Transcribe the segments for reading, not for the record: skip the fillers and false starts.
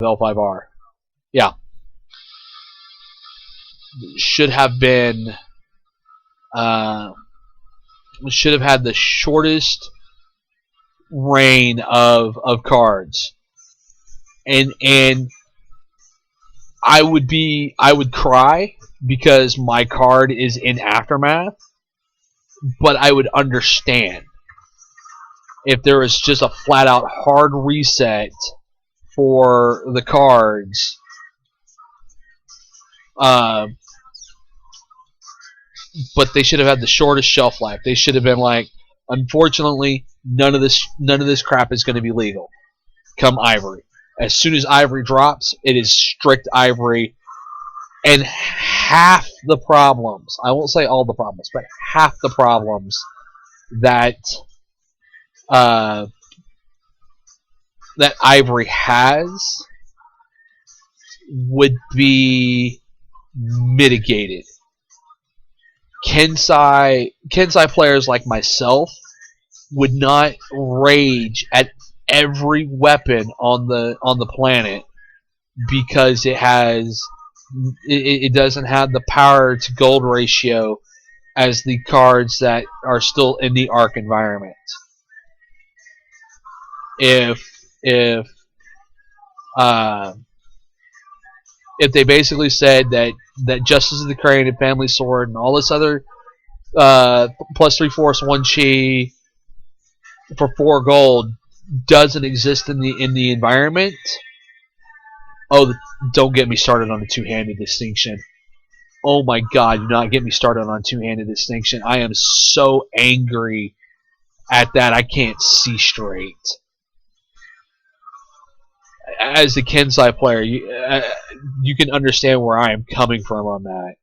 L5R. Yeah, should have been should have had the shortest reign of cards, and I would cry because my card is in Aftermath, but I would understand if there was just a flat out hard reset for the cards. But they should have had the shortest shelf life. They should have been like, unfortunately, none of this crap is going to be legal come Ivory. As soon as Ivory drops, it is strict Ivory, and half the problems, I won't say all the problems, but half the problems that that Ivory has would be mitigated. Kensai players like myself would not rage at every weapon on the planet because it doesn't have the power to gold ratio as the cards that are still in the Arc environment. If they basically said that Justice of the Crane and Family Sword and all this other plus 3 force 1 chi for 4 gold doesn't exist in the environment, oh, don't get me started on the two-handed distinction. Oh my God, do not get me started on two-handed distinction. I am so angry at that I can't see straight. As a Kensai player, you can understand where I am coming from on that.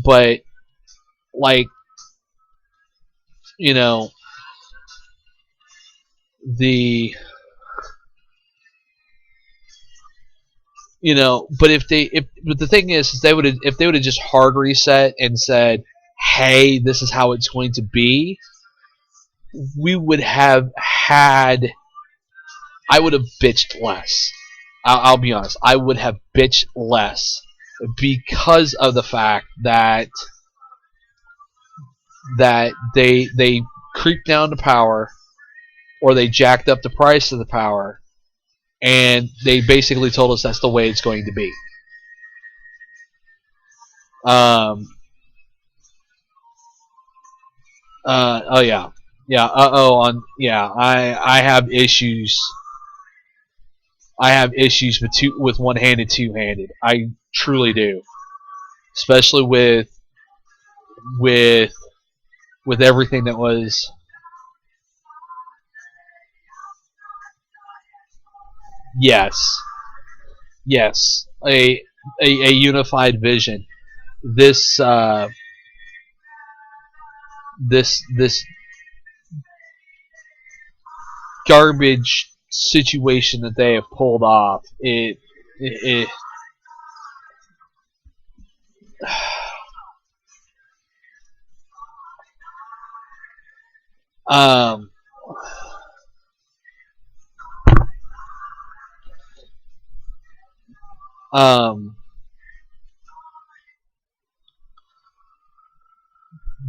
But, like, you know, but but the thing is if they would have just hard reset and said, hey, this is how it's going to be, we would have had. I would have bitched less. I'll be honest. I would have bitched less because of the fact that they creeped down the power, or they jacked up the price of the power, and they basically told us that's the way it's going to be. Oh yeah, yeah. I have issues. I have issues with one-handed, two-handed. I truly do, especially with everything that was. Yes, a unified vision. This garbage situation that they have pulled off. It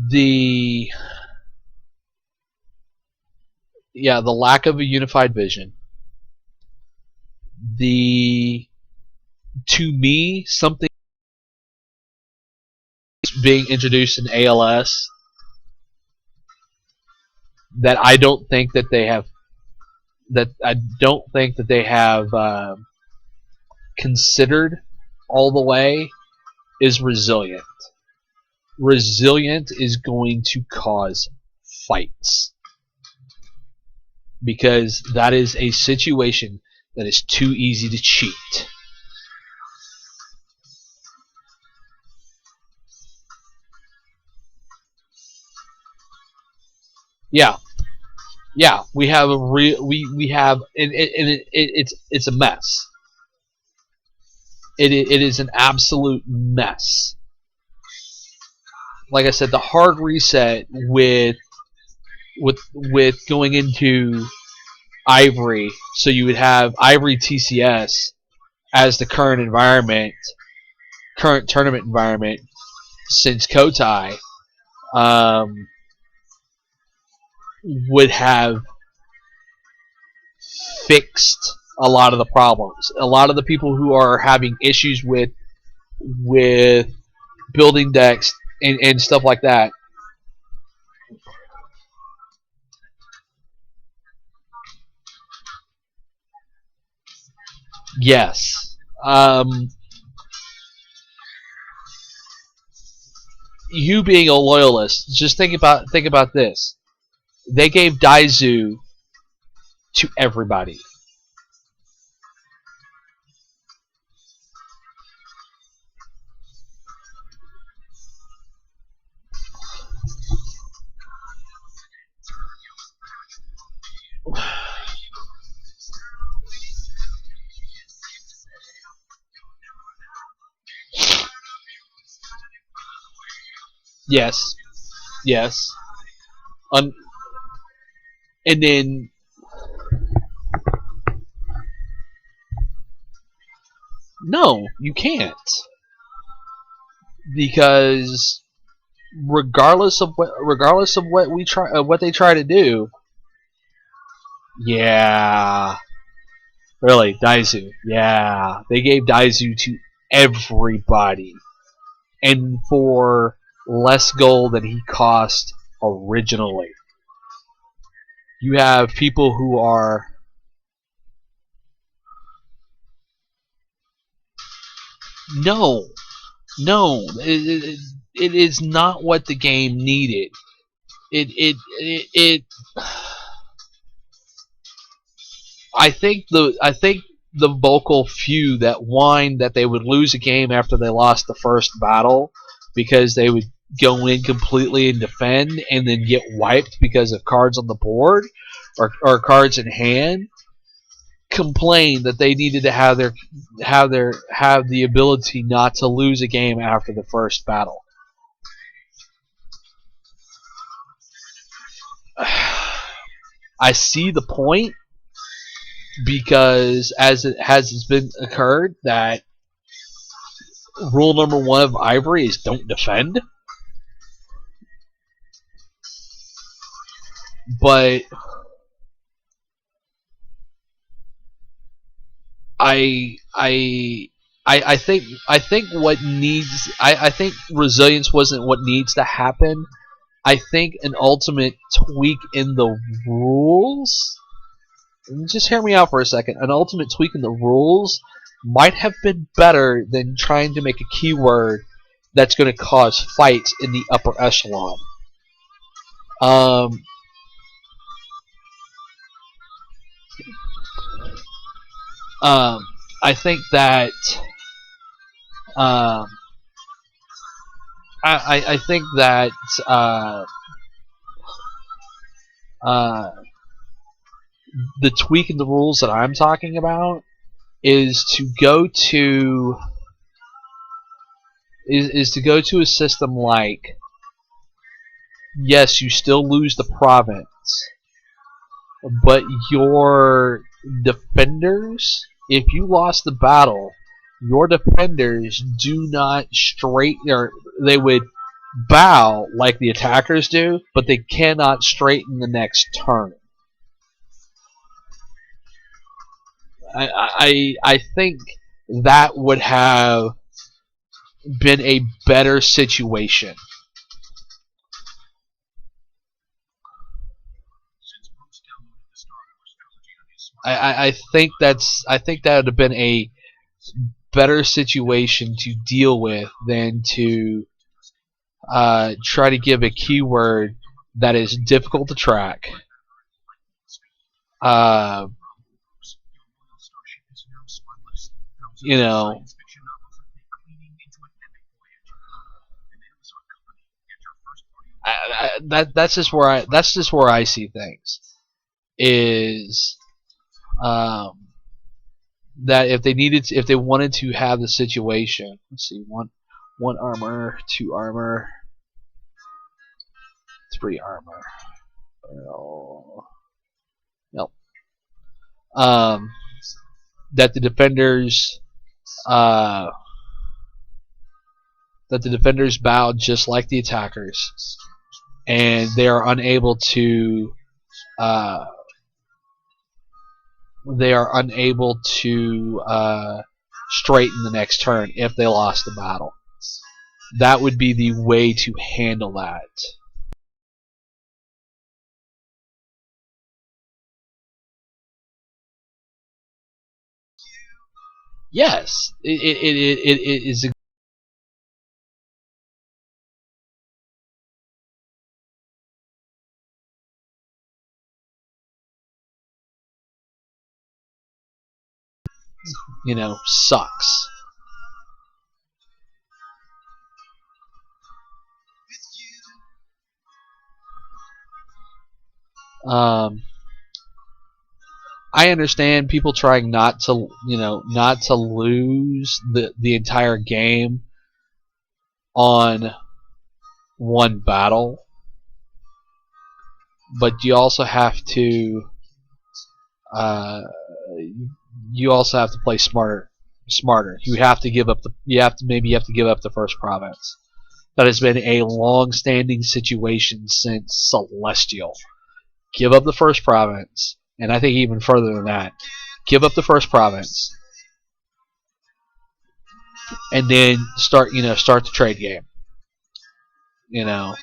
the lack of a unified vision. To me, something being introduced in ALS that I don't think that they have considered all the way is resilient. Resilient is going to cause fights, because that is a situation that is too easy to cheat. Yeah, we have it's a mess. It is an absolute mess. Like I said, the hard reset with going into Ivory, so you would have Ivory TCS as the current tournament environment since Kotai, um, would have fixed a lot of the problems. A lot of the people who are having issues with building decks and stuff like that. Yes. You being a loyalist, just think about this. They gave Daizu to everybody. Yes, yes. Un- and then no, you can't, because regardless of what they try to do, yeah, really Daizu, yeah, they gave Daizu to everybody, and for less gold than he cost originally. You have people who are no, no, it is not what the game needed. It I think the vocal few that whined that they would lose a game after they lost the first battle because they would go in completely and defend and then get wiped because of cards on the board or cards in hand complained that they needed to have the ability not to lose a game after the first battle. I see the point, because as it has been occurred that rule number one of Ivory is don't defend. But I think what needs I think resilience wasn't what needs to happen. I think an ultimate tweak in the rules. Just hear me out for a second. An ultimate tweak in the rules might have been better than trying to make a keyword that's going to cause fights in the upper echelon. Um, um, I think that um, I think that uh, the tweak in the rules that I'm talking about is to go to is to go to a system like, yes, you still lose the province, but your defenders, if you lost the battle, your defenders do not straighten, or they would bow like the attackers do, but they cannot straighten the next turn. I think that would have been a better situation. I think that would have been a better situation to deal with than to try to give a keyword that is difficult to track. Uh, you know, that's just where I see things. Is um, that if they wanted to have the situation, let's see, one armor, two armor, three armor. Oh, nope. um, that the defenders uh, bow just like the attackers, and they are unable to uh, straighten the next turn if they lost the battle. That would be the way to handle that. Yes, it is. Sucks. Um, I understand people trying not to, not to lose the entire game on one battle, but uh, you also have to play smarter. You have to give up you have to give up the first province. That has been a long-standing situation since Celestial. Give up the first province, and I think even further than that. Give up the first province, and then start the trade game. You know,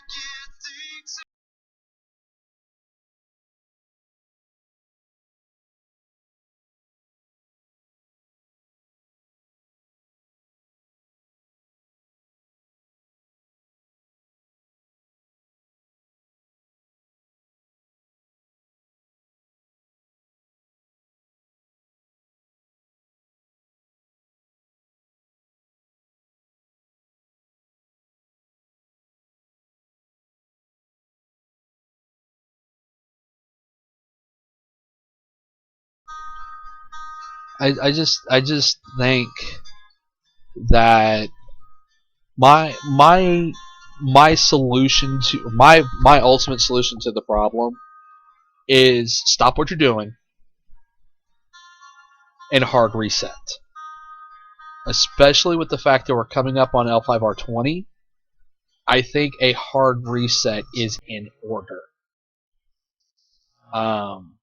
I just think that my my solution to my ultimate solution to the problem is stop what you're doing and hard reset. Especially with the fact that we're coming up on L5R20, I think a hard reset is in order. Um,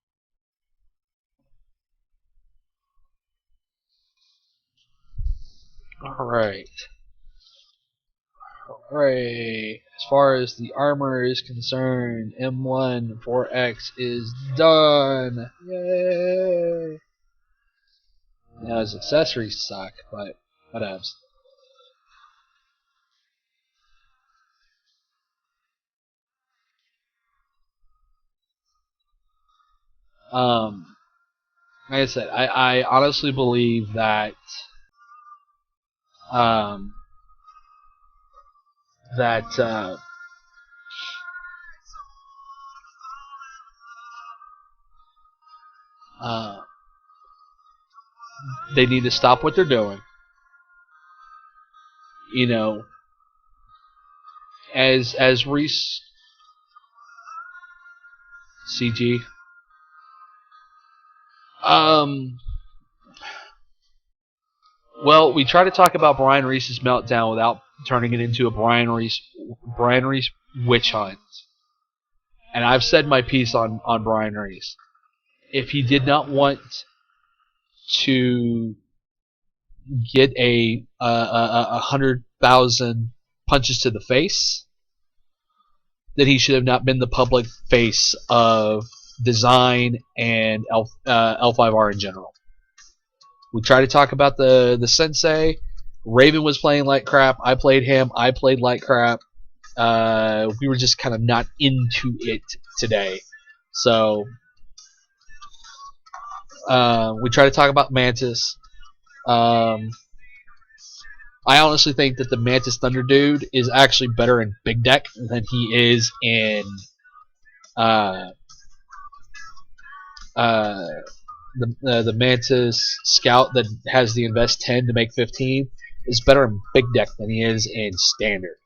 all right. Hooray! As far as the armor is concerned, M1 4X is done! Yay! Now his accessories suck, but whatevs. Um, like I said, I honestly believe that um, that uh, they need to stop what they're doing. You know, as Reese CG. Um, well, we try to talk about Brian Reese's meltdown without turning it into a Brian Reese witch hunt. And I've said my piece on Brian Reese. If he did not want to get a 100,000 punches to the face, then he should have not been the public face of design and L5R in general. We try to talk about the sensei. Raven was playing like crap. I played him. I played like crap. We were just kind of not into it today. So we try to talk about Mantis. I honestly think that the Mantis Thunder dude is actually better in Big Deck than he is in uh, uh, the Mantis Scout that has the invest 10 to make 15 is better in Big Deck than he is in Standard.